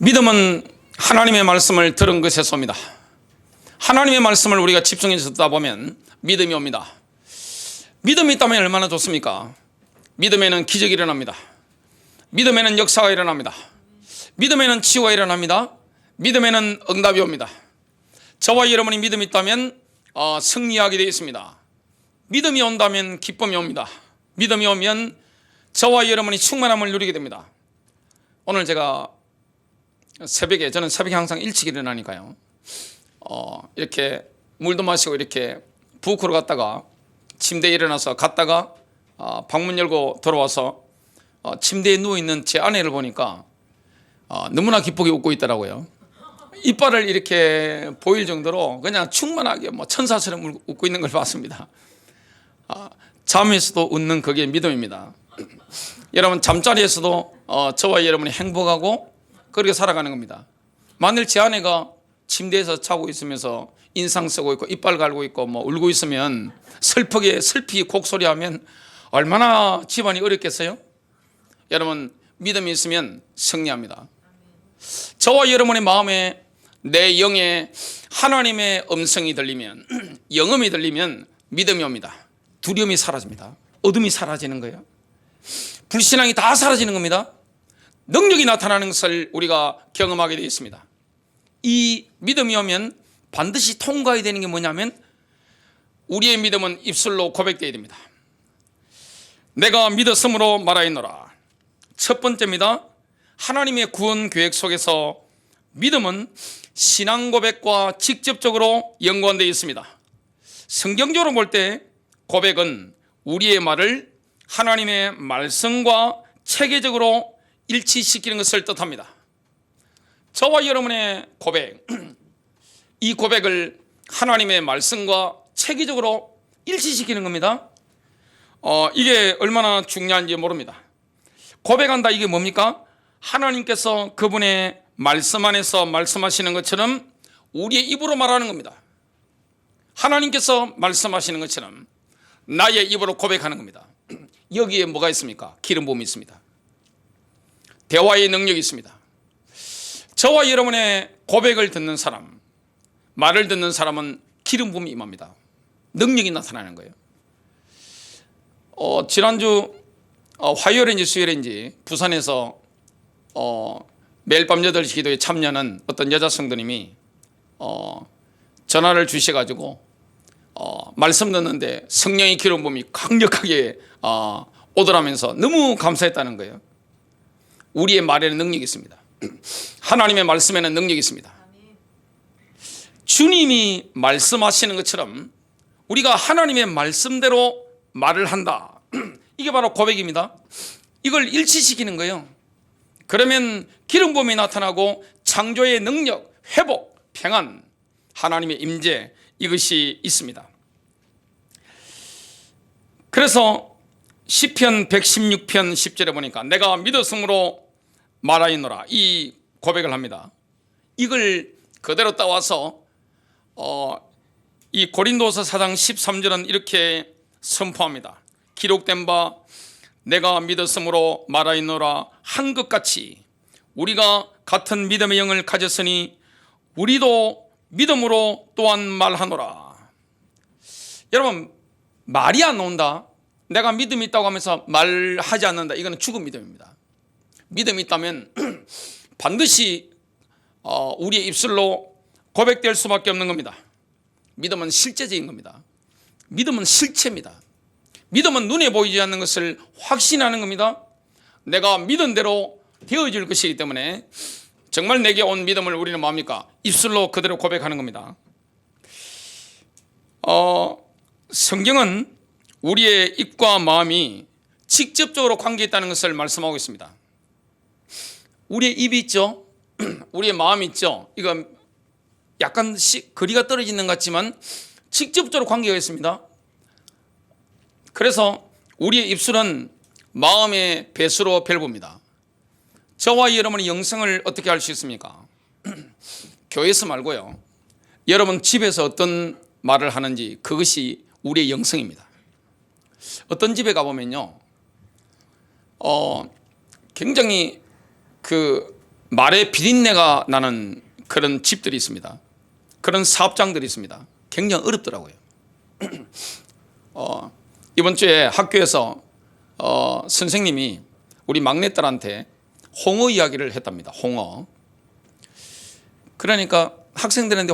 믿음은 하나님의 말씀을 들은 것에서 옵니다. 하나님의 말씀을 우리가 집중해서 듣다 보면 믿음이 옵니다. 믿음이 있다면 얼마나 좋습니까? 믿음에는 기적이 일어납니다. 믿음에는 역사가 일어납니다. 믿음에는 치유가 일어납니다. 믿음에는 응답이 옵니다. 저와 여러분이 믿음이 있다면 승리하게 되어 있습니다. 믿음이 온다면 기쁨이 옵니다. 믿음이 오면 저와 여러분이 충만함을 누리게 됩니다. 오늘 제가 저는 새벽에 항상 일찍 일어나니까요. 이렇게 물도 마시고 이렇게 부엌으로 갔다가 침대에 일어나서 갔다가 방문 열고 들어와서 침대에 누워있는 제 아내를 보니까 너무나 기쁘게 웃고 있더라고요. 이빨을 이렇게 보일 정도로 그냥 충만하게 천사처럼 웃고 있는 걸 봤습니다. 잠에서도 웃는 그게 믿음입니다. 여러분 잠자리에서도 저와 여러분이 행복하고 그렇게 살아가는 겁니다. 만일 제 아내가 침대에서 자고 있으면서 인상 쓰고 있고 이빨 갈고 있고 울고 있으면 슬피 곡소리하면 얼마나 집안이 어렵겠어요? 여러분 믿음이 있으면 승리합니다. 저와 여러분의 마음에 내 영에 하나님의 음성이 들리면 영음이 들리면 믿음이 옵니다. 두려움이 사라집니다. 어둠이 사라지는 거예요. 불신앙이 다 사라지는 겁니다. 능력이 나타나는 것을 우리가 경험하게 되어 있습니다. 이 믿음이 오면 반드시 통과해야 되는 게 뭐냐면 우리의 믿음은 입술로 고백되어야 됩니다. 내가 믿었으므로 말하였노라. 첫 번째입니다. 하나님의 구원 계획 속에서 믿음은 신앙 고백과 직접적으로 연관되어 있습니다. 성경적으로 볼 때 고백은 우리의 말을 하나님의 말씀과 체계적으로 일치시키는 것을 뜻합니다. 저와 여러분의 고백, 이 고백을 하나님의 말씀과 체계적으로 일치시키는 겁니다. 이게 얼마나 중요한지 모릅니다. 고백한다 이게 뭡니까? 하나님께서 그분의 말씀 안에서 말씀하시는 것처럼 우리의 입으로 말하는 겁니다. 하나님께서 말씀하시는 것처럼 나의 입으로 고백하는 겁니다. 여기에 뭐가 있습니까? 기름 부음이 있습니다. 대화의 능력이 있습니다. 저와 여러분의 고백을 듣는 사람, 말을 듣는 사람은 기름 부음이 임합니다. 능력이 나타나는 거예요. 지난주 화요일인지 수요일인지 부산에서 매일 밤 8시 기도에 참여하는 어떤 여자 성도님이 전화를 주셔가지고 말씀 듣는데 성령의 기름 부음이 강력하게 오더라면서 너무 감사했다는 거예요. 우리의 말에는 능력이 있습니다. 하나님의 말씀에는 능력이 있습니다. 주님이 말씀하시는 것처럼 우리가 하나님의 말씀대로 말을 한다. 이게 바로 고백입니다. 이걸 일치시키는 거예요. 그러면 기름 부음이 나타나고 창조의 능력, 회복, 평안, 하나님의 임재 이것이 있습니다. 그래서 시편 116편 10절에 보니까 내가 믿었으므로 말하였노라 이 고백을 합니다. 이걸 그대로 따와서 이 고린도서 4장 13절은 이렇게 선포합니다. 기록된 바 내가 믿었으므로 말하였노라 한 것 같이 우리가 같은 믿음의 영을 가졌으니 우리도 믿음으로 또한 말하노라. 여러분 말이 안 나온다, 내가 믿음이 있다고 하면서 말하지 않는다, 이거는 죽은 믿음입니다. 믿음이 있다면 반드시 우리의 입술로 고백될 수밖에 없는 겁니다. 믿음은 실제적인 겁니다. 믿음은 실체입니다. 믿음은 눈에 보이지 않는 것을 확신하는 겁니다. 내가 믿은 대로 되어질 것이기 때문에 정말 내게 온 믿음을 우리는 뭐합니까? 입술로 그대로 고백하는 겁니다. 성경은 우리의 입과 마음이 직접적으로 관계있다는 것을 말씀하고 있습니다. 우리의 입이 있죠. 우리의 마음이 있죠. 이거 약간 거리가 떨어지는 것 같지만 직접적으로 관계가 있습니다. 그래서 우리의 입술은 마음의 배수로 벨봅니다. 저와 여러분의 영성을 어떻게 알 수 있습니까? 교회에서 말고요. 여러분 집에서 어떤 말을 하는지 그것이 우리의 영성입니다. 어떤 집에 가보면요, 굉장히 말에 비린내가 나는 그런 집들이 있습니다. 그런 사업장들이 있습니다. 굉장히 어렵더라고요. 이번 주에 학교에서 선생님이 우리 막내딸한테 홍어 이야기를 했답니다. 홍어. 그러니까 학생들한테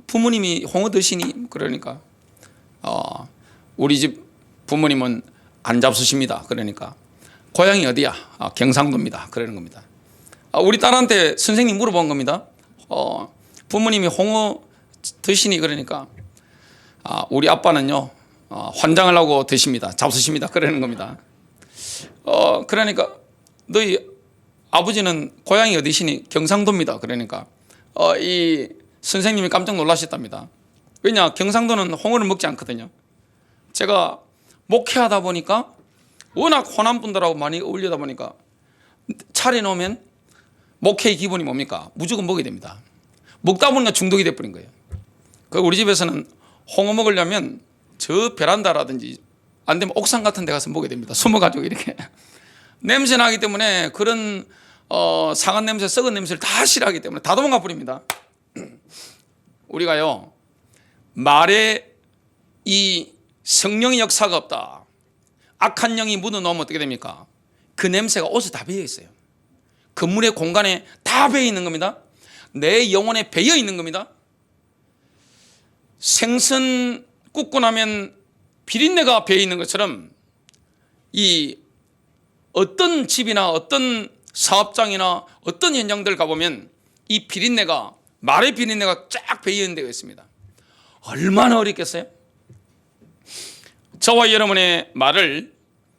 부모님이 홍어 드시니? 그러니까 우리 집 부모님은 안 잡수십니다. 그러니까 고향이 어디야? 경상도입니다. 그러는 겁니다. 우리 딸한테 선생님 물어본 겁니다. 부모님이 홍어 드시니? 그러니까 우리 아빠는요 환장을 하고 드십니다. 잡수십니다. 그러는 겁니다. 그러니까 너희 아버지는 고향이 어디시니? 경상도입니다. 그러니까 이 선생님이 깜짝 놀라셨답니다. 왜냐? 경상도는 홍어를 먹지 않거든요. 제가 목회하다 보니까 워낙 호남 분들하고 많이 어울리다 보니까 차려놓으면 목회의 기본이 뭡니까? 무조건 먹어야 됩니다. 먹다 보니까 중독이 돼버린 거예요. 우리 집에서는 홍어 먹으려면 저 베란다라든지 안 되면 옥상 같은 데 가서 먹어야 됩니다. 숨어가지고 이렇게 냄새 나기 때문에 그런 상한 냄새, 썩은 냄새를 다 싫어하기 때문에 다 도망가 버립니다. 우리가요 말에 이 성령의 역사가 없다. 악한 영이 묻어놓으면 어떻게 됩니까? 그 냄새가 옷에 다 배어 있어요. 건물의 공간에 다 배어 있는 겁니다. 내 영혼에 배어 있는 겁니다. 생선 굽고 나면 비린내가 배어 있는 것처럼 이 어떤 집이나 어떤 사업장이나 어떤 현장들 가보면 이 비린내가, 말의 비린내가 쫙 배어 있는 데가 있습니다. 얼마나 어렵겠어요? 저와 여러분의 말을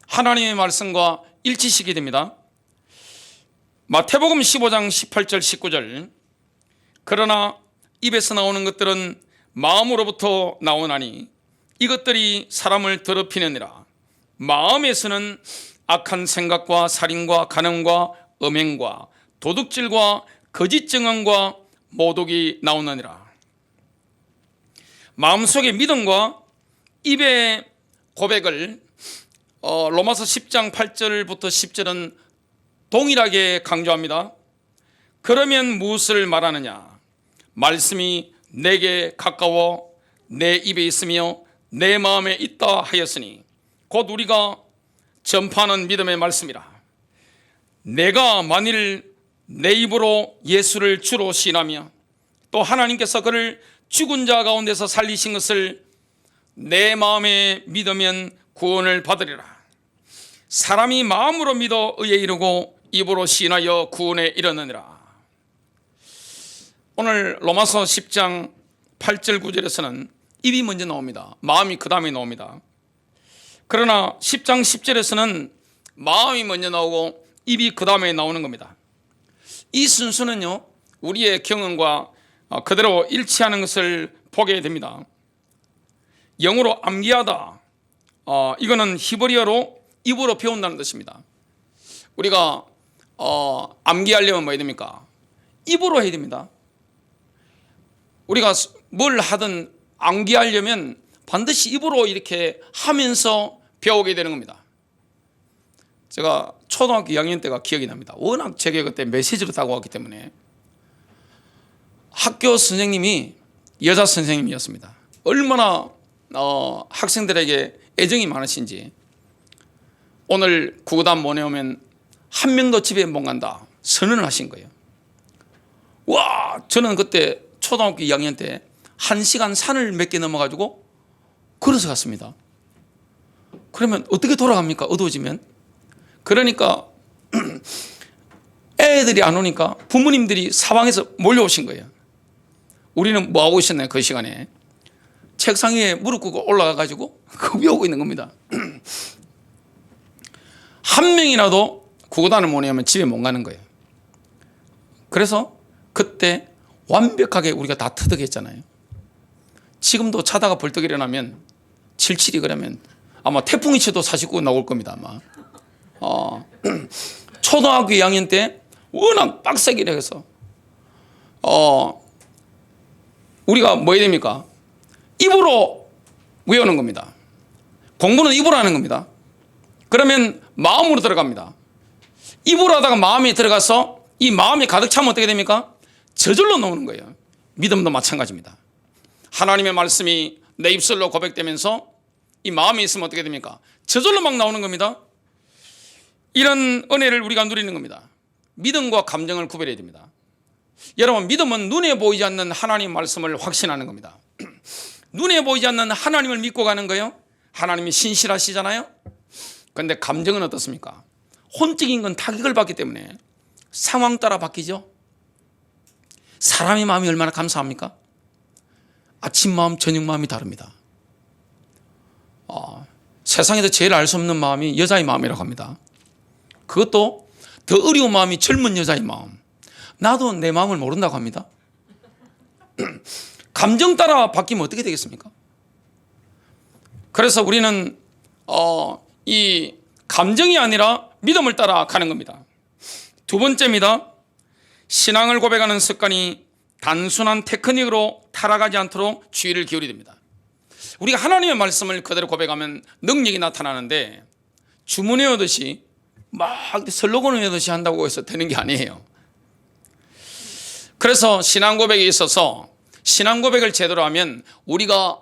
하나님의 말씀과 일치시키게 됩니다. 마태복음 15장 18절 19절 그러나 입에서 나오는 것들은 마음으로부터 나오나니 이것들이 사람을 더럽히느니라. 마음에서는 악한 생각과 살인과 간음과 음행과 도둑질과 거짓 증언과 모독이 나오느니라. 마음속의 믿음과 입의 고백을 로마서 10장 8절부터 10절은 동일하게 강조합니다. 그러면 무엇을 말하느냐? 말씀이 내게 가까워 내 입에 있으며 내 마음에 있다 하였으니 곧 우리가 전파하는 믿음의 말씀이라. 내가 만일 내 입으로 예수를 주로 시인하며 또 하나님께서 그를 죽은 자 가운데서 살리신 것을 내 마음에 믿으면 구원을 받으리라. 사람이 마음으로 믿어 의에 이르고 입으로 시인하여 구원에 이르느니라. 오늘 로마서 10장 8절 9절에서는 입이 먼저 나옵니다. 마음이 그 다음에 나옵니다. 그러나 10장 10절에서는 마음이 먼저 나오고 입이 그 다음에 나오는 겁니다. 이 순서는요 우리의 경험과 그대로 일치하는 것을 보게 됩니다. 영어로 암기하다, 이거는 히브리어로 입으로 배운다는 뜻입니다. 우리가 암기하려면 뭐 해야 됩니까? 입으로 해야 됩니다. 우리가 뭘 하든 암기하려면 반드시 입으로 이렇게 하면서 배우게 되는 겁니다. 제가 초등학교 2학년 때가 기억이 납니다. 워낙 제게 그때 메시지로 다가왔기 때문에 학교 선생님이 여자 선생님이었습니다. 얼마나 학생들에게 애정이 많으신지 오늘 구구단 모내오면 한 명도 집에 못 간다 선언을 하신 거예요. 와, 저는 그때 초등학교 2학년 때 1시간 산을 몇 개 넘어가지고 걸어서 갔습니다. 그러면 어떻게 돌아갑니까? 어두워지면. 그러니까 애들이 안 오니까 부모님들이 사방에서 몰려오신 거예요. 우리는 뭐 하고 있었나요? 그 시간에 책상 위에 무릎 꿇고 올라가가지고 외우고 있는 겁니다. 한 명이라도 구구단을 못 외우면 집에 못 가는 거예요. 그래서 그때 완벽하게 우리가 다 터득했잖아요. 지금도 자다가 벌떡 일어나면 77이 그러면 아마 태풍이 쳐도 49 나올 겁니다. 아마 초등학교 2학년 때 워낙 빡세게 해서 우리가 뭐 해야 됩니까? 입으로 외우는 겁니다. 공부는 입으로 하는 겁니다. 그러면 마음으로 들어갑니다. 입으로 하다가 마음이 들어가서 이 마음이 가득 차면 어떻게 됩니까? 저절로 나오는 거예요. 믿음도 마찬가지입니다. 하나님의 말씀이 내 입술로 고백되면서 이 마음이 있으면 어떻게 됩니까? 저절로 막 나오는 겁니다. 이런 은혜를 우리가 누리는 겁니다. 믿음과 감정을 구별해야 됩니다. 여러분, 믿음은 눈에 보이지 않는 하나님 말씀을 확신하는 겁니다. 눈에 보이지 않는 하나님을 믿고 가는 거예요. 하나님이 신실하시잖아요. 그런데 감정은 어떻습니까? 혼적인 건 타격을 받기 때문에 상황 따라 바뀌죠. 사람의 마음이 얼마나 감사합니까? 아침 마음, 저녁 마음이 다릅니다. 세상에서 제일 알 수 없는 마음이 여자의 마음이라고 합니다. 그것도 더 어려운 마음이 젊은 여자의 마음. 나도 내 마음을 모른다고 합니다. 감정 따라 바뀌면 어떻게 되겠습니까? 그래서 우리는 이 감정이 아니라 믿음을 따라 가는 겁니다. 두 번째입니다. 신앙을 고백하는 습관이 단순한 테크닉으로 타락하지 않도록 주의를 기울여야 됩니다. 우리가 하나님의 말씀을 그대로 고백하면 능력이 나타나는데 주문 외우듯이 막 슬로건 외우듯이 한다고 해서 되는 게 아니에요. 그래서 신앙 고백에 있어서 신앙 고백을 제대로 하면 우리가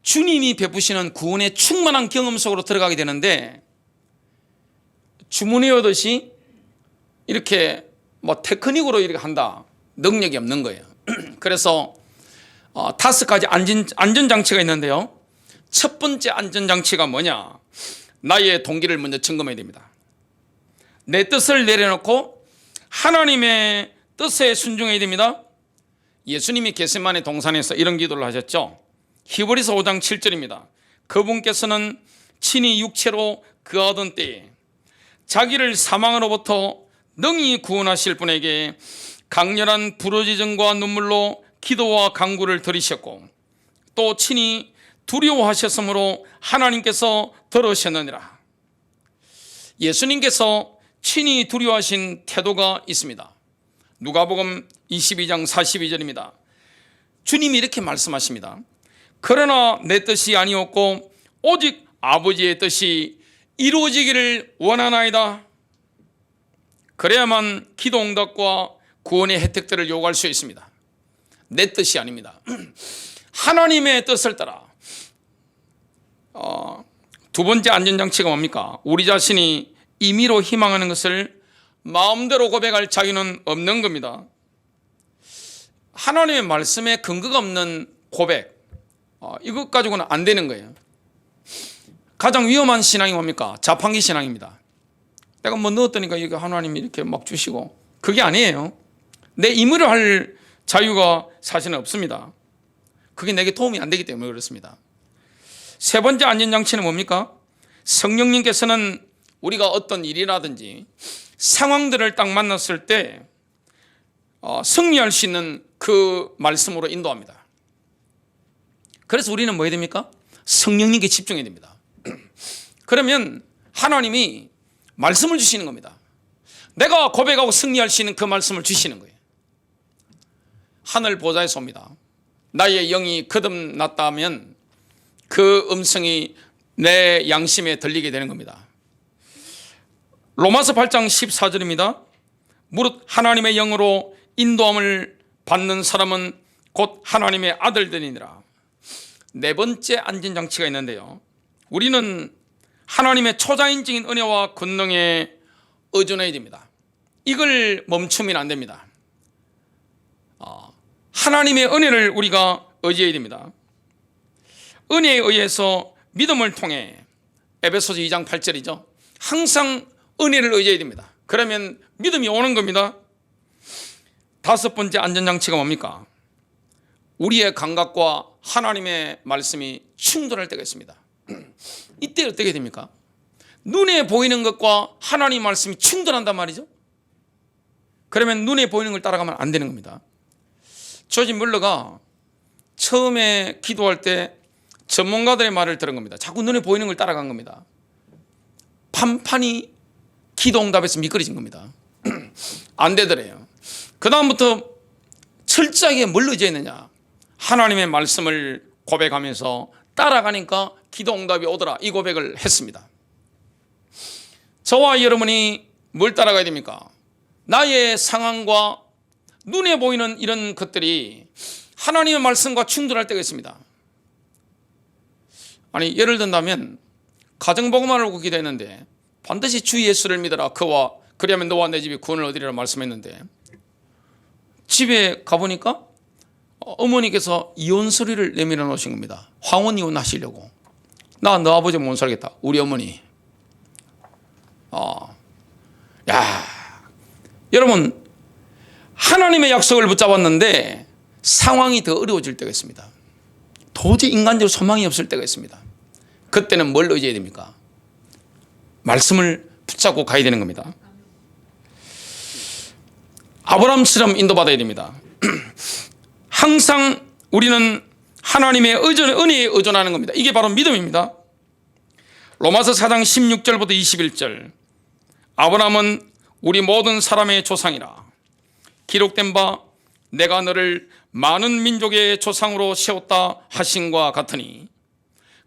주님이 베푸시는 구원의 충만한 경험 속으로 들어가게 되는데 주문 외우듯이 이렇게 테크닉으로 이렇게 한다. 능력이 없는 거예요. 그래서 5가지 안전장치가 있는데요. 첫 번째 안전장치가 뭐냐? 나의 동기를 먼저 점검해야 됩니다. 내 뜻을 내려놓고 하나님의 뜻에 순종해야 됩니다. 예수님이 겟세마네 동산에서 이런 기도를 하셨죠. 히브리서 5장 7절입니다. 그분께서는 친히 육체로 거하던 때에 자기를 사망으로부터 능히 구원하실 분에게 강렬한 부르짖음과 눈물로 기도와 간구를 드리셨고 또 친히 두려워하셨으므로 하나님께서 들으셨느니라. 예수님께서 친히 두려워하신 태도가 있습니다. 누가복음 22장 42절입니다. 주님이 이렇게 말씀하십니다. 그러나 내 뜻이 아니었고 오직 아버지의 뜻이 이루어지기를 원하나이다. 그래야만 기도 응답과 구원의 혜택들을 요구할 수 있습니다. 내 뜻이 아닙니다. 하나님의 뜻을 따라. 두 번째 안전장치가 뭡니까? 우리 자신이 임의로 희망하는 것을 마음대로 고백할 자유는 없는 겁니다. 하나님의 말씀에 근거가 없는 고백, 이것 가지고는 안 되는 거예요. 가장 위험한 신앙이 뭡니까? 자판기 신앙입니다. 내가 넣었더니까 이게 하나님이 이렇게 막 주시고, 그게 아니에요. 내 임의로 할 자유가 사실은 없습니다. 그게 내게 도움이 안 되기 때문에 그렇습니다. 세 번째 안전장치는 뭡니까? 성령님께서는 우리가 어떤 일이라든지 상황들을 딱 만났을 때 승리할 수 있는 그 말씀으로 인도합니다. 그래서 우리는 뭐 해야 됩니까? 성령님께 집중해야 됩니다. 그러면 하나님이 말씀을 주시는 겁니다. 내가 고백하고 승리할 수 있는 그 말씀을 주시는 거예요. 하늘 보좌에서 옵니다. 나의 영이 거듭났다면 그 음성이 내 양심에 들리게 되는 겁니다. 로마서 8장 14절입니다. 무릇 하나님의 영으로 인도함을 받는 사람은 곧 하나님의 아들들이니라. 네 번째 안전장치가 있는데요. 우리는 하나님의 초자연적인 은혜와 권능에 의존해야 됩니다. 이걸 멈추면 안 됩니다. 하나님의 은혜를 우리가 의지해야 됩니다. 은혜에 의해서 믿음을 통해 에베소서 2장 8절이죠. 항상 은혜를 의지해야 됩니다. 그러면 믿음이 오는 겁니다. 다섯 번째 안전장치가 뭡니까? 우리의 감각과 하나님의 말씀이 충돌할 때가 있습니다. 이때 어떻게 됩니까? 눈에 보이는 것과 하나님의 말씀이 충돌한단 말이죠. 그러면 눈에 보이는 걸 따라가면 안 되는 겁니다. 조지 물러가 처음에 기도할 때 전문가들의 말을 들은 겁니다. 자꾸 눈에 보이는 걸 따라간 겁니다. 판판이 기도 응답에서 미끄러진 겁니다. 안 되더래요. 그 다음부터 철저하게 뭘 의지했느냐? 하나님의 말씀을 고백하면서 따라가니까 기도 응답이 오더라, 이 고백을 했습니다. 저와 여러분이 뭘 따라가야 됩니까? 나의 상황과 눈에 보이는 이런 것들이 하나님의 말씀과 충돌할 때가 있습니다. 아니, 예를 든다면 가정복음을 하고 기도했는데 반드시 주 예수를 믿어라, 그리하면 너와 내 집이 구원을 얻으리라 말씀했는데, 집에 가보니까 어머니께서 이혼 소리를 내밀어 놓으신 겁니다. 황혼 이혼하시려고. 나 너 아버지 못 살겠다, 우리 어머니. 여러분, 하나님의 약속을 붙잡았는데 상황이 더 어려워질 때가 있습니다. 도저히 인간적으로 소망이 없을 때가 있습니다. 그때는 뭘 의지해야 됩니까? 말씀을 붙잡고 가야 되는 겁니다. 아브라함처럼 인도받아야 됩니다. 항상 우리는 하나님의 은혜에 의존하는 겁니다. 이게 바로 믿음입니다. 로마서 4장 16절부터 21절. 아브라함은 우리 모든 사람의 조상이라. 기록된 바 내가 너를 많은 민족의 조상으로 세웠다 하신과 같으니,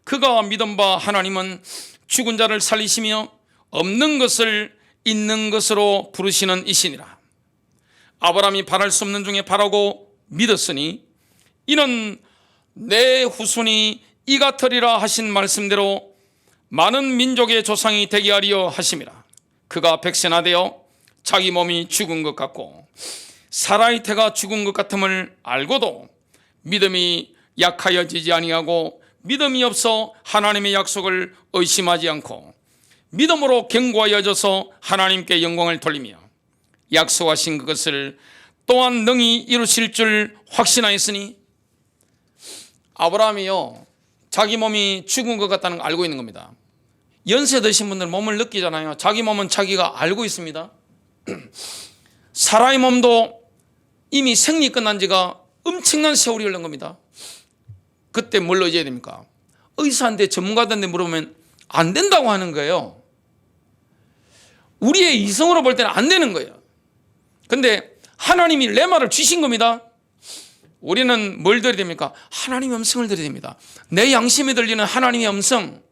그가 믿은 바 하나님은 죽은 자를 살리시며 없는 것을 있는 것으로 부르시는 이시니라. 아브라함이 바랄 수 없는 중에 바라고 믿었으니 이는 내 후손이 이 같으리라 하신 말씀대로 많은 민족의 조상이 되게 하리여 하심이라. 그가 백세나되어 자기 몸이 죽은 것 같고 사라의 태가 죽은 것 같음을 알고도 믿음이 약하여지지 아니하고 믿음이 없어 하나님의 약속을 의심하지 않고 믿음으로 견고하여져서 하나님께 영광을 돌리며 약속하신 그것을 또한 능히 이루실 줄 확신하였으니. 아브라함이요, 자기 몸이 죽은 것 같다는 걸 알고 있는 겁니다. 연세 드신 분들 몸을 느끼잖아요. 자기 몸은 자기가 알고 있습니다. 사라의 몸도 이미 생리 끝난 지가 엄청난 세월이 흘른 겁니다. 그때 뭘 의지해야 됩니까? 의사한테, 전문가들한테 물어보면 안 된다고 하는 거예요. 우리의 이성으로 볼 때는 안 되는 거예요. 근데 하나님이 레마를 주신 겁니다. 우리는 뭘 드려야 됩니까? 하나님의 음성을 드려야 됩니다. 내 양심에 들리는 하나님의 음성.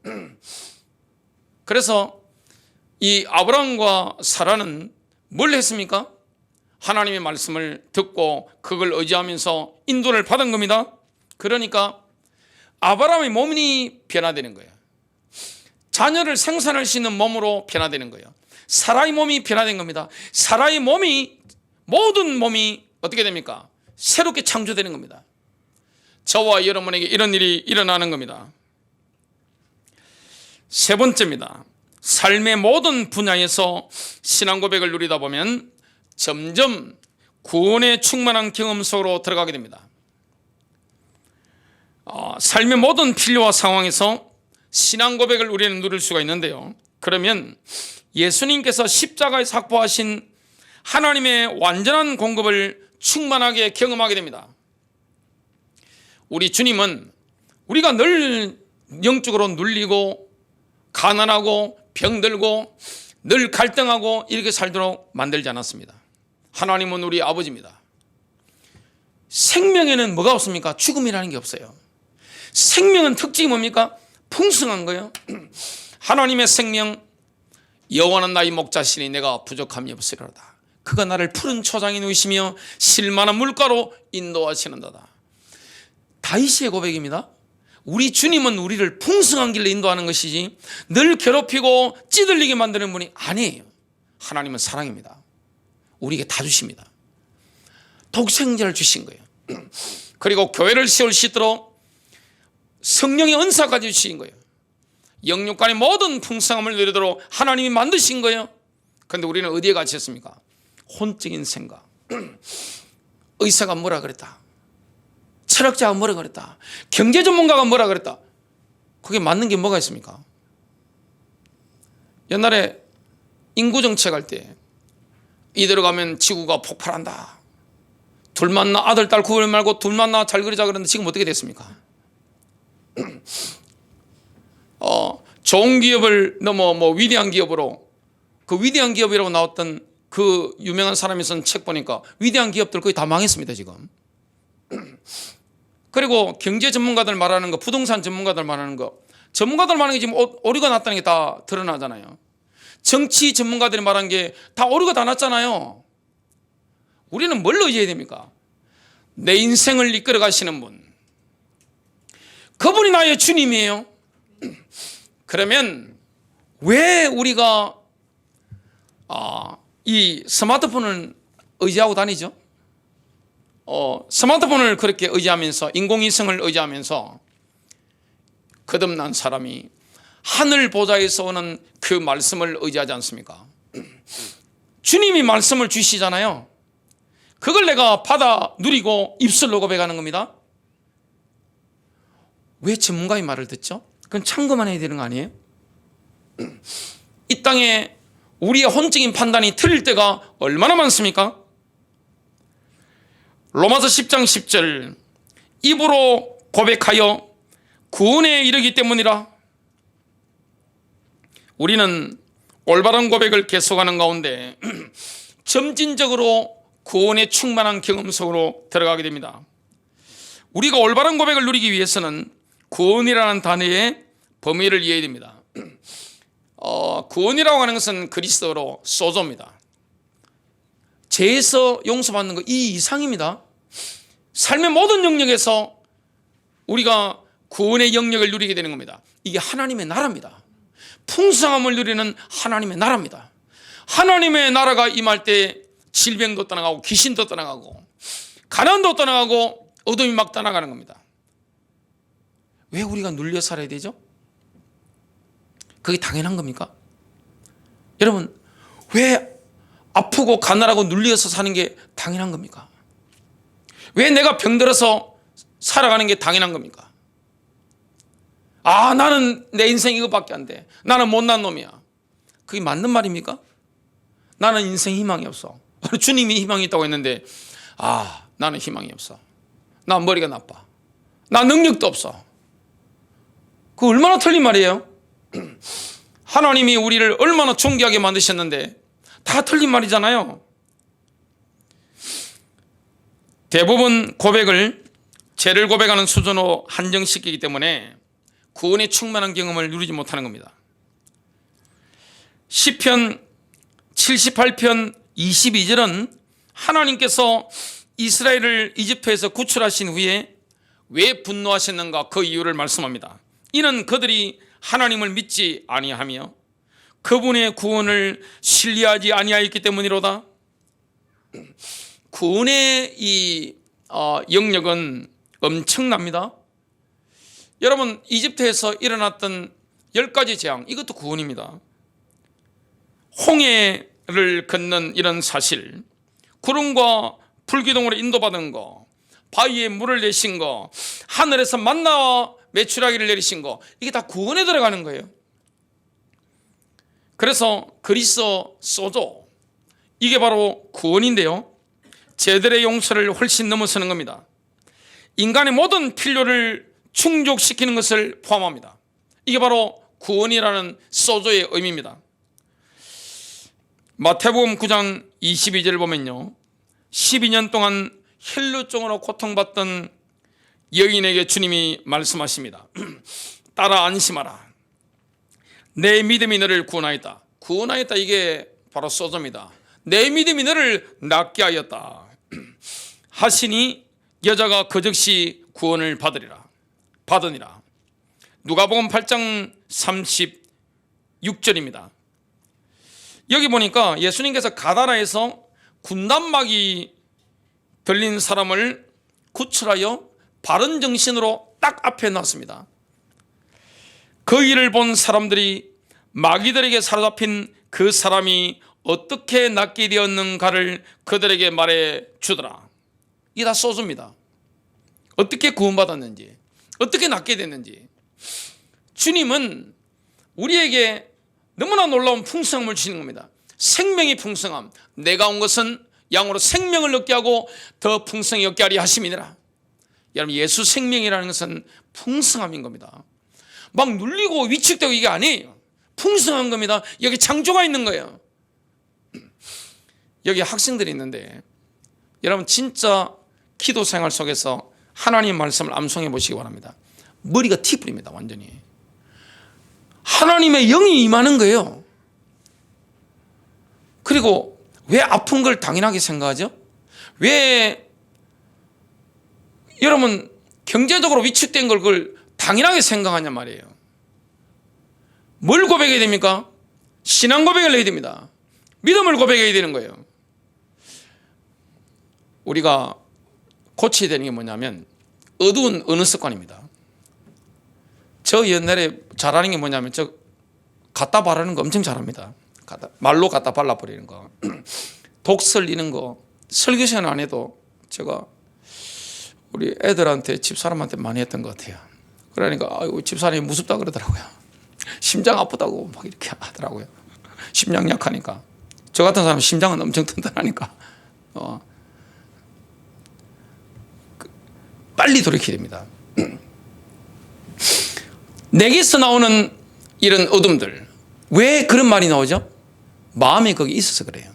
그래서 이 아브라함과 사라는 뭘 했습니까? 하나님의 말씀을 듣고 그걸 의지하면서 인도를 받은 겁니다. 그러니까 아브라함의 몸이 변화되는 거예요. 자녀를 생산할 수 있는 몸으로 변화되는 거예요. 사라의 몸이 변화된 겁니다. 사라의 몸이, 모든 몸이 어떻게 됩니까? 새롭게 창조되는 겁니다. 저와 여러분에게 이런 일이 일어나는 겁니다. 세 번째입니다. 삶의 모든 분야에서 신앙 고백을 누리다 보면 점점 구원의 충만한 경험 속으로 들어가게 됩니다. 삶의 모든 필요와 상황에서 신앙 고백을 우리는 누릴 수가 있는데요. 그러면 예수님께서 십자가에서 확보하신 하나님의 완전한 공급을 충만하게 경험하게 됩니다. 우리 주님은 우리가 늘 영적으로 눌리고 가난하고 병들고 늘 갈등하고 이렇게 살도록 만들지 않았습니다. 하나님은 우리 아버지입니다. 생명에는 뭐가 없습니까? 죽음이라는 게 없어요. 생명은 특징이 뭡니까? 풍성한 거예요. 하나님의 생명, 여호와는 나의 목자시니 내가 부족함이 없으리로다. 그가 나를 푸른 초장에 누이시며 실만한 물가로 인도하시는도다. 다윗의 고백입니다. 우리 주님은 우리를 풍성한 길로 인도하는 것이지 늘 괴롭히고 찌들리게 만드는 분이 아니에요. 하나님은 사랑입니다. 우리에게 다 주십니다. 독생자를 주신 거예요. 그리고 교회를 세울 수 있도록 성령의 은사까지 주신 거예요. 영육간의 모든 풍성함을 누리도록 하나님이 만드신 거예요. 그런데 우리는 어디에 갇혔습니까? 혼적인 생각. 의사가 뭐라 그랬다, 철학자가 뭐라 그랬다, 경제 전문가가 뭐라 그랬다. 그게 맞는 게 뭐가 있습니까? 옛날에 인구정책 할 때 이대로 가면 지구가 폭발한다, 둘만 나 아들 딸 구분 말고 둘만 나 잘 그리자 그랬는데 지금 어떻게 됐습니까? 좋은 기업을 넘어 위대한 기업으로, 그 위대한 기업이라고 나왔던 그 유명한 사람이 쓴 책 보니까 위대한 기업들 거의 다 망했습니다 지금. 그리고 경제 전문가들 말하는 거, 부동산 전문가들 말하는 거, 전문가들 말하는 게 지금 오류가 났다는 게 다 드러나잖아요. 정치 전문가들이 말한 게 다 오류가 다 났잖아요. 우리는 뭘 의지해야 됩니까? 내 인생을 이끌어 가시는 분, 그분이 나의 주님이에요. 그러면 왜 우리가 이 스마트폰을 의지하고 다니죠? 스마트폰을 그렇게 의지하면서, 인공위성을 의지하면서 거듭난 사람이 하늘 보좌에서 오는 그 말씀을 의지하지 않습니까? 주님이 말씀을 주시잖아요. 그걸 내가 받아 누리고 입술로 고백하는 겁니다. 왜 전문가의 말을 듣죠? 그건 참고만 해야 되는 거 아니에요? 이 땅에 우리의 혼적인 판단이 틀릴 때가 얼마나 많습니까? 로마서 10장 10절, 입으로 고백하여 구원에 이르기 때문이라. 우리는 올바른 고백을 계속하는 가운데 점진적으로 구원의 충만한 경험 속으로 들어가게 됩니다. 우리가 올바른 고백을 누리기 위해서는 구원이라는 단어의 범위를 이해해야 됩니다. 구원이라고 하는 것은 그리스도로 소조입니다. 죄에서 용서받는 것, 이 이상입니다. 삶의 모든 영역에서 우리가 구원의 영역을 누리게 되는 겁니다. 이게 하나님의 나라입니다. 풍성함을 누리는 하나님의 나라입니다. 하나님의 나라가 임할 때 질병도 떠나가고 귀신도 떠나가고 가난도 떠나가고 어둠이 막 떠나가는 겁니다. 왜 우리가 눌려 살아야 되죠? 그게 당연한 겁니까? 여러분, 왜 아프고 가난하고 눌려서 사는 게 당연한 겁니까? 왜 내가 병들어서 살아가는 게 당연한 겁니까? 나는 내 인생 이것밖에 안 돼. 나는 못난 놈이야. 그게 맞는 말입니까? 나는 인생 희망이 없어. 주님이 희망이 있다고 했는데 나는 희망이 없어. 나 머리가 나빠. 나 능력도 없어. 그거 얼마나 틀린 말이에요? 하나님이 우리를 얼마나 존귀하게 만드셨는데 다 틀린 말이잖아요. 대부분 고백을 죄를 고백하는 수준으로 한정시키기 때문에 구원의 충만한 경험을 누리지 못하는 겁니다. 시편 78편 22절은 하나님께서 이스라엘을 이집트에서 구출하신 후에 왜 분노하셨는가 그 이유를 말씀합니다. 이는 그들이 하나님을 믿지 아니하며 그분의 구원을 신뢰하지 아니하였기 때문이로다. 구원의 이 영역은 엄청납니다. 여러분, 이집트에서 일어났던 10가지 재앙, 이것도 구원입니다. 홍해를 건넌 이런 사실, 구름과 불기둥으로 인도받은 거, 바위에 물을 내신 거, 하늘에서 만나와 메추라기를 내리신 거, 이게 다 구원에 들어가는 거예요. 그래서 그리스도 소조, 이게 바로 구원인데요, 죄들의 용서를 훨씬 넘어서는 겁니다. 인간의 모든 필요를 충족시키는 것을 포함합니다. 이게 바로 구원이라는 소조의 의미입니다. 마태복음 9장 22절을 보면요, 12년 동안 혈루증으로 고통받던 여인에게 주님이 말씀하십니다. 따라 안심하라. 내 믿음이 너를 구원하였다. 구원하였다, 이게 바로 소조입니다. 내 믿음이 너를 낫게 하였다 하시니 여자가 그 즉시 구원을 받으니라. 누가복음 8장 36절입니다. 여기 보니까 예수님께서 가다라에서 군단막이 들린 사람을 구출하여 바른 정신으로 딱 앞에 놨습니다. 그 일을 본 사람들이 마귀들에게 사로잡힌 그 사람이 어떻게 낫게 되었는가를 그들에게 말해 주더라. 이게 다 소주입니다. 어떻게 구원받았는지, 어떻게 낫게 됐는지. 주님은 우리에게 너무나 놀라운 풍성함을 주시는 겁니다. 생명의 풍성함. 내가 온 것은 양으로 생명을 얻게 하고 더 풍성히 얻게 하리 하심이니라. 여러분, 예수 생명이라는 것은 풍성함인 겁니다. 막 눌리고 위축되고 이게 아니에요. 풍성한 겁니다. 여기 창조가 있는 거예요. 여기 학생들이 있는데 여러분, 진짜 기도 생활 속에서 하나님 말씀을 암송해 보시기 바랍니다. 머리가 티불입니다. 완전히 하나님의 영이 임하는 거예요. 그리고 왜 아픈 걸 당연하게 생각하죠? 왜 여러분 경제적으로 위축된 걸 그걸 당연하게 생각하냐 말이에요. 뭘 고백해야 됩니까? 신앙 고백을 해야 됩니다. 믿음을 고백해야 되는 거예요. 우리가 고쳐야 되는 게 뭐냐면 어두운 어느 습관입니다. 저 옛날에 잘하는 게 뭐냐면 저 갖다 바르는 거 엄청 잘합니다. 말로 갖다 발라버리는 거, 독 설리는 거, 설교 시간 안 해도 제가 우리 애들한테 집사람한테 많이 했던 것 같아요. 그러니까 아이고 집사람이 무섭다 그러더라고요. 심장 아프다고 막 이렇게 하더라고요. 심장 약하니까. 저 같은 사람 심장은 엄청 튼튼하니까 빨리 돌이켜야 됩니다. 내게서 나오는 이런 어둠들, 왜 그런 말이 나오죠? 마음이 거기 있어서 그래요.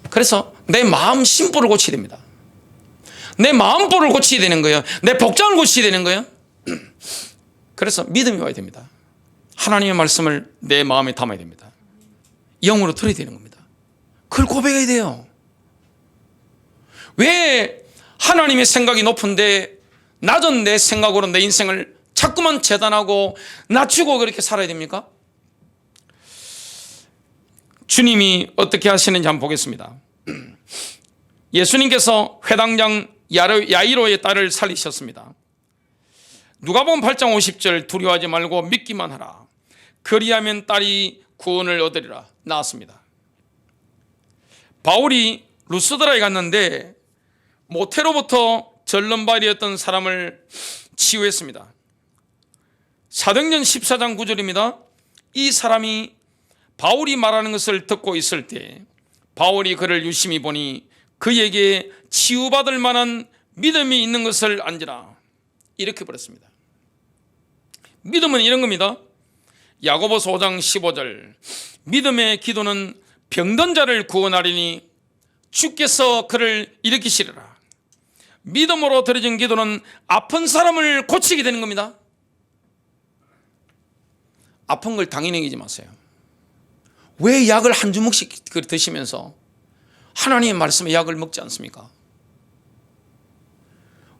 그래서 내 마음 심보를 고쳐야 됩니다. 내 마음보를 고쳐야 되는 거예요. 내 복장을 고쳐야 되는 거예요. 그래서 믿음이 와야 됩니다. 하나님의 말씀을 내 마음에 담아야 됩니다. 영으로 들어야 되는 겁니다. 그걸 고백해야 돼요. 왜 하나님의 생각이 높은데 낮은 내 생각으로 내 인생을 자꾸만 재단하고 낮추고 그렇게 살아야 됩니까? 주님이 어떻게 하시는지 한번 보겠습니다. 예수님께서 회당장 야이로의 딸을 살리셨습니다. 누가복음 8장 50절 두려워하지 말고 믿기만 하라. 그리하면 딸이 구원을 얻으리라 나왔습니다. 바울이 루스드라에 갔는데 모태로부터 절름발이었던 사람을 치유했습니다. 사도행전 14장 9절입니다. 이 사람이 바울이 말하는 것을 듣고 있을 때 바울이 그를 유심히 보니 그에게 치유받을 만한 믿음이 있는 것을 안지라. 이렇게 버렸습니다. 믿음은 이런 겁니다. 야고보서 5장 15절 믿음의 기도는 병든 자를 구원하리니 주께서 그를 일으키시리라. 믿음으로 드려진 기도는 아픈 사람을 고치게 되는 겁니다. 아픈 걸 당연히 여기지 마세요. 왜 약을 한 주먹씩 드시면서 하나님의 말씀의 약을 먹지 않습니까?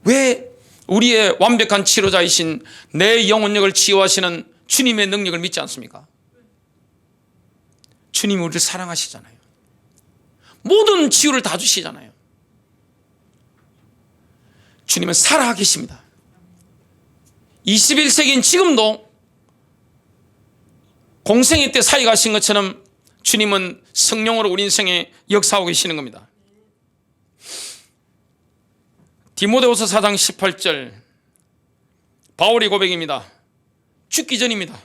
왜 우리의 완벽한 치료자이신 내 영혼력을 치유하시는 주님의 능력을 믿지 않습니까? 주님이 우리를 사랑하시잖아요. 모든 치유를 다 주시잖아요. 주님은 살아계십니다. 21세기인 지금도 공생애 때 사역하신 것처럼 주님은 성령으로 우리 인생에 역사하고 계시는 겁니다. 디모데후서 4장 18절 바울의 고백입니다. 죽기 전입니다.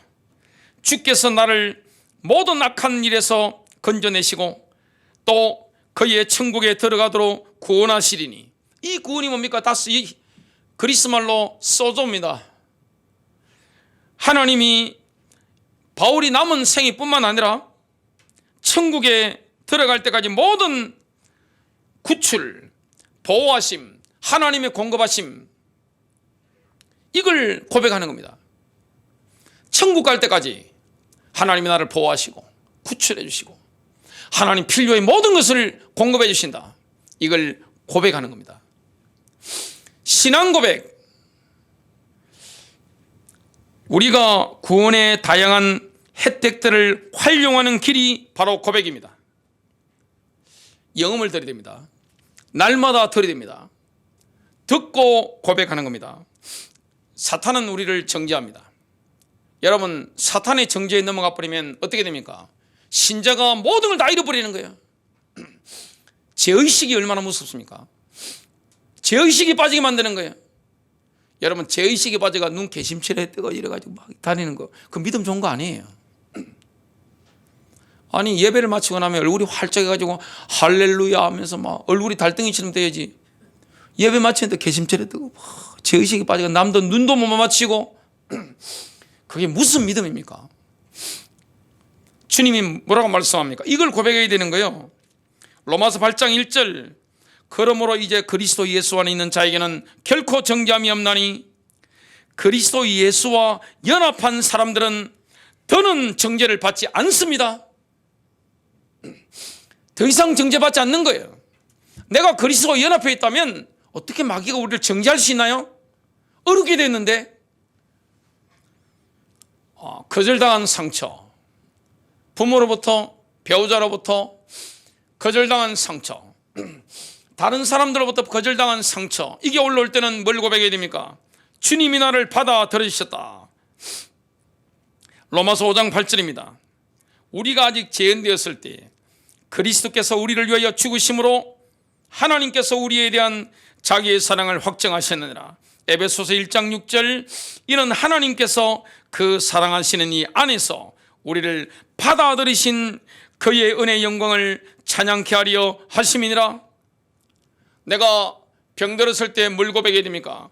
주께서 나를 모든 악한 일에서 건져내시고 또 그의 천국에 들어가도록 구원하시리니. 이 구원이 뭡니까? 이 그리스말로 소조입니다. 하나님이 바울이 남은 생애뿐만 아니라 천국에 들어갈 때까지 모든 구출, 보호하심, 하나님의 공급하심, 이걸 고백하는 겁니다. 천국 갈 때까지 하나님이 나를 보호하시고 구출해 주시고 하나님 필요의 모든 것을 공급해 주신다. 이걸 고백하는 겁니다. 신앙 고백, 우리가 구원의 다양한 혜택들을 활용하는 길이 바로 고백입니다. 영음을 드려야 됩니다. 날마다 드려야 됩니다. 듣고 고백하는 겁니다. 사탄은 우리를 정죄합니다. 여러분, 사탄의 정죄에 넘어가 버리면 어떻게 됩니까? 신자가 모든 걸 다 잃어버리는 거예요. 죄의식이 얼마나 무섭습니까? 죄의식이 빠지게 만드는 거예요. 여러분, 죄의식이 빠져가 눈 개심칠해 뜨고 이래가지고 막 다니는 거, 그 믿음 좋은 거 아니에요. 아니, 예배를 마치고 나면 얼굴이 활짝해가지고 할렐루야 하면서 막 얼굴이 달덩이처럼 돼야지. 예배 마치는데 개심칠해 뜨고 죄의식이 빠져가 남도 눈도 못 마치고 그게 무슨 믿음입니까? 주님이 뭐라고 말씀합니까? 이걸 고백해야 되는 거예요. 로마서 8장 1절 그러므로 이제 그리스도 예수 안에 있는 자에게는 결코 정죄함이 없나니 그리스도 예수와 연합한 사람들은 더는 정죄를 받지 않습니다. 더 이상 정죄받지 않는 거예요. 내가 그리스도와 연합해 있다면 어떻게 마귀가 우리를 정죄할 수 있나요? 어렵게 됐는데 거절당한 상처, 부모로부터, 배우자로부터 거절당한 상처, 다른 사람들로부터 거절당한 상처, 이게 올라올 때는 뭘 고백해야 됩니까? 주님이 나를 받아들이셨다. 로마서 5장 8절입니다. 우리가 아직 재현되었을 때 그리스도께서 우리를 위하여 죽으심으로 하나님께서 우리에 대한 자기의 사랑을 확정하셨느니라. 에베소서 1장 6절, 이는 하나님께서 그 사랑하시는 이 안에서 우리를 받아들이신 그의 은혜의 영광을 찬양케 하려 하심이니라. 내가 병들었을 때 뭘 고백해야 됩니까?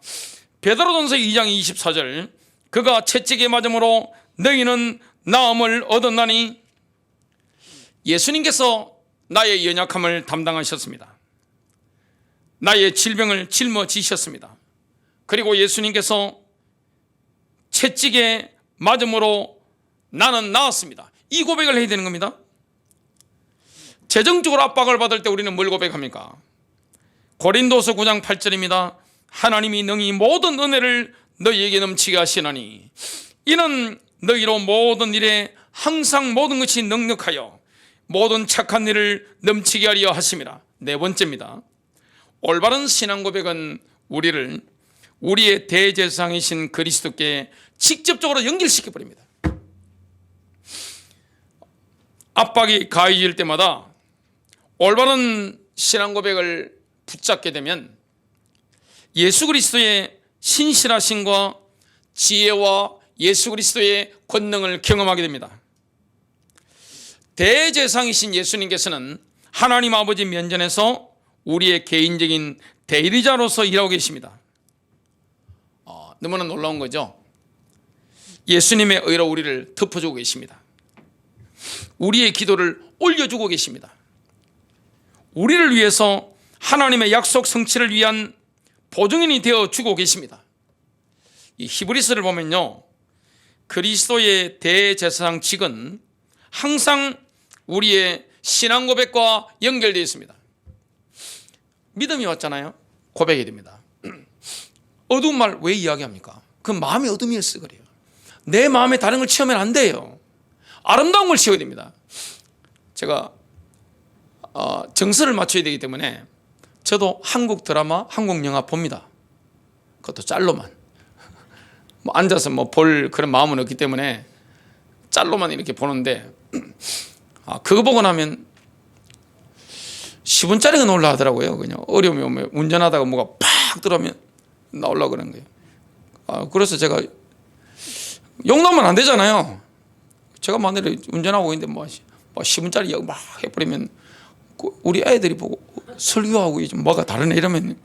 베드로전서 2장 24절, 그가 채찍에 맞음으로 너희는 나음을 얻었나니. 예수님께서 나의 연약함을 담당하셨습니다. 나의 질병을 짊어지셨습니다. 그리고 예수님께서 채찍에 맞음으로 나는 나았습니다. 이 고백을 해야 되는 겁니다. 재정적으로 압박을 받을 때 우리는 뭘 고백합니까? 고린도서 9장 8절입니다. 하나님이 능히 모든 은혜를 너희에게 넘치게 하시나니 이는 너희로 모든 일에 항상 모든 것이 넉넉하여 모든 착한 일을 넘치게 하려 하심이라. 네 번째입니다. 올바른 신앙 고백은 우리를 우리의 대제사장이신 그리스도께 직접적으로 연결시켜 버립니다. 압박이 가해질 때마다 올바른 신앙 고백을 붙잡게 되면 예수 그리스도의 신실하심과 지혜와 예수 그리스도의 권능을 경험하게 됩니다. 대제사장이신 예수님께서는 하나님 아버지 면전에서 우리의 개인적인 대리자로서 일하고 계십니다. 너무나 놀라운 거죠. 예수님의 의로 우리를 덮어주고 계십니다. 우리의 기도를 올려주고 계십니다. 우리를 위해서 하나님의 약속 성취를 위한 보증인이 되어주고 계십니다. 이 히브리서를 보면요, 그리스도의 대제사장직은 항상 우리의 신앙 고백과 연결되어 있습니다. 믿음이 왔잖아요. 고백해야 됩니다. 어두운 말 왜 이야기합니까? 그 마음의 어둠이었어 그래요. 내 마음에 다른 걸 채우면 안 돼요. 아름다운 걸 채워야 됩니다. 제가 정서를 맞춰야 되기 때문에 저도 한국 드라마, 한국 영화 봅니다. 그것도 짤로만. 앉아서 볼 그런 마음은 없기 때문에 짤로만 이렇게 보는데, 그거 보고 나면 10분짜리가 나오려 하더라고요. 그냥 어려움이 오면 운전하다가 뭐가 팍 들어오면 나오려고 그러는 거예요. 그래서 제가 용납은 안 되잖아요. 제가 만약에 운전하고 있는데 10분짜리 막 해버리면 우리 애들이 보고 설교하고 좀 뭐가 다르네 이러면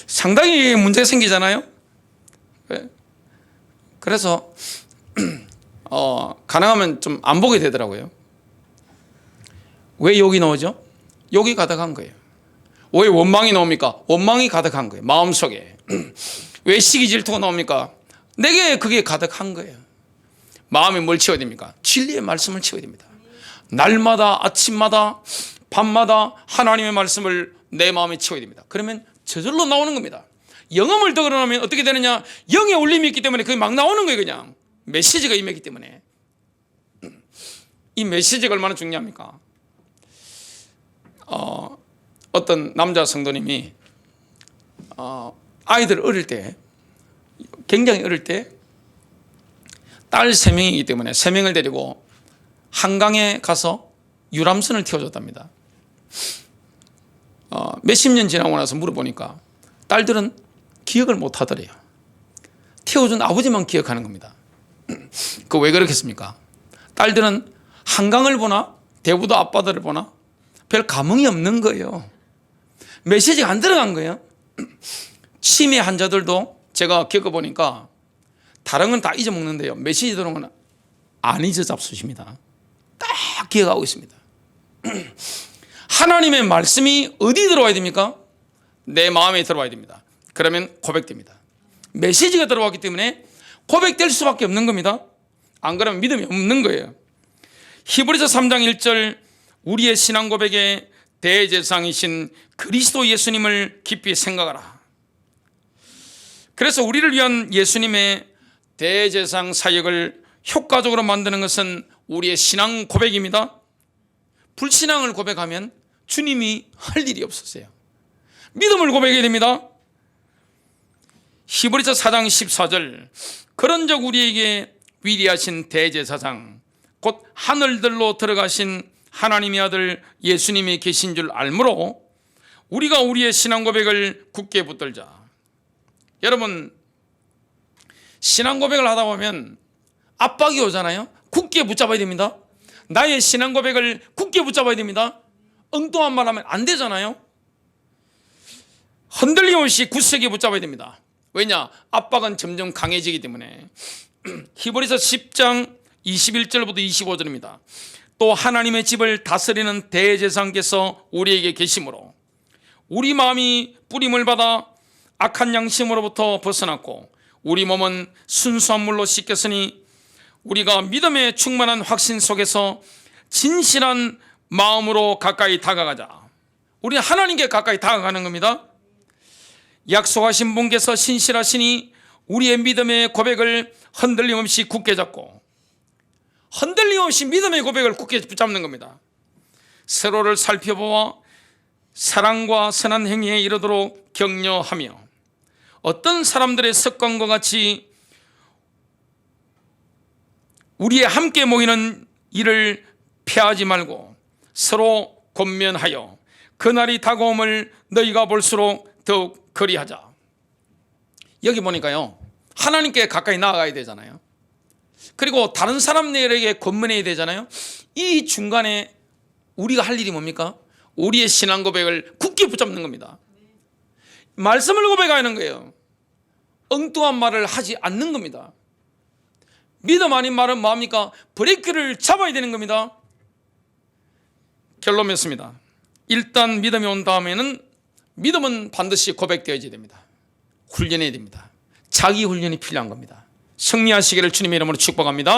상당히 문제가 생기잖아요. 그래서 가능하면 좀 안 보게 되더라고요. 왜 욕이 나오죠? 욕이 가득한 거예요. 왜 원망이 나옵니까? 원망이 가득한 거예요. 마음속에. 왜 시기 질투가 나옵니까? 내게 그게 가득한 거예요. 마음에 뭘 채워야 됩니까? 진리의 말씀을 채워야 됩니다. 날마다 아침마다 밤마다 하나님의 말씀을 내 마음에 채워야 됩니다. 그러면 저절로 나오는 겁니다. 영음을 더 걸어놓으면 어떻게 되느냐? 영의 울림이 있기 때문에 그게 막 나오는 거예요. 그냥 메시지가 임했기 때문에. 이 메시지가 얼마나 중요합니까? 어떤 남자 성도님이 아이들 어릴 때, 굉장히 어릴 때 딸 3명이기 때문에 3명을 데리고 한강에 가서 유람선을 태워줬답니다. 몇십 년 지나고 나서 물어보니까 딸들은 기억을 못 하더래요. 태워준 아버지만 기억하는 겁니다. 그 왜 그렇겠습니까? 딸들은 한강을 보나 대부도 아빠들을 보나 별 감흥이 없는 거예요. 메시지가 안 들어간 거예요. 치매 환자들도 제가 겪어보니까 다른 건 다 잊어먹는데요, 메시지 들어온 건 안 잊어잡수십니다. 딱 기억하고 있습니다. 하나님의 말씀이 어디 들어와야 됩니까? 내 마음에 들어와야 됩니다. 그러면 고백됩니다. 메시지가 들어왔기 때문에 고백될 수밖에 없는 겁니다. 안 그러면 믿음이 없는 거예요. 히브리서 3장 1절, 우리의 신앙 고백에 대제사장이신 그리스도 예수님을 깊이 생각하라. 그래서 우리를 위한 예수님의 대제사장 사역을 효과적으로 만드는 것은 우리의 신앙 고백입니다. 불신앙을 고백하면 주님이 할 일이 없으세요. 믿음을 고백해야 됩니다. 히브리서 4장 14절, 그런즉 우리에게 위대하신 대제사장 곧 하늘들로 들어가신 하나님의 아들 예수님이 계신 줄 알므로 우리가 우리의 신앙 고백을 굳게 붙들자. 여러분, 신앙 고백을 하다 보면 압박이 오잖아요. 굳게 붙잡아야 됩니다. 나의 신앙 고백을 굳게 붙잡아야 됩니다. 엉뚱한 말 하면 안 되잖아요. 흔들림 없이 굳세게 붙잡아야 됩니다. 왜냐? 압박은 점점 강해지기 때문에. 히브리서 10장 21절부터 25절입니다. 또 하나님의 집을 다스리는 대제사장께서 우리에게 계심으로 우리 마음이 뿌림을 받아 악한 양심으로부터 벗어났고 우리 몸은 순수한 물로 씻겼으니 우리가 믿음의 충만한 확신 속에서 진실한 마음으로 가까이 다가가자. 우리는 하나님께 가까이 다가가는 겁니다. 약속하신 분께서 신실하시니 우리의 믿음의 고백을 흔들림 없이 굳게 잡고, 흔들림 없이 믿음의 고백을 굳게 붙잡는 겁니다. 서로를 살펴보아 사랑과 선한 행위에 이르도록 격려하며 어떤 사람들의 습관과 같이 우리의 함께 모이는 일을 피하지 말고 서로 권면하여 그날이 다가옴을 너희가 볼수록 더욱 그리하자. 여기 보니까요, 하나님께 가까이 나아가야 되잖아요. 그리고 다른 사람들에게 권면해야 되잖아요. 이 중간에 우리가 할 일이 뭡니까? 우리의 신앙 고백을 굳게 붙잡는 겁니다. 말씀을 고백하는 거예요. 엉뚱한 말을 하지 않는 겁니다. 믿음 아닌 말은 뭐합니까? 브레이크를 잡아야 되는 겁니다. 결론 맺습니다. 일단 믿음이 온 다음에는 믿음은 반드시 고백되어야 됩니다. 훈련해야 됩니다. 자기 훈련이 필요한 겁니다. 승리하시기를 주님의 이름으로 축복합니다.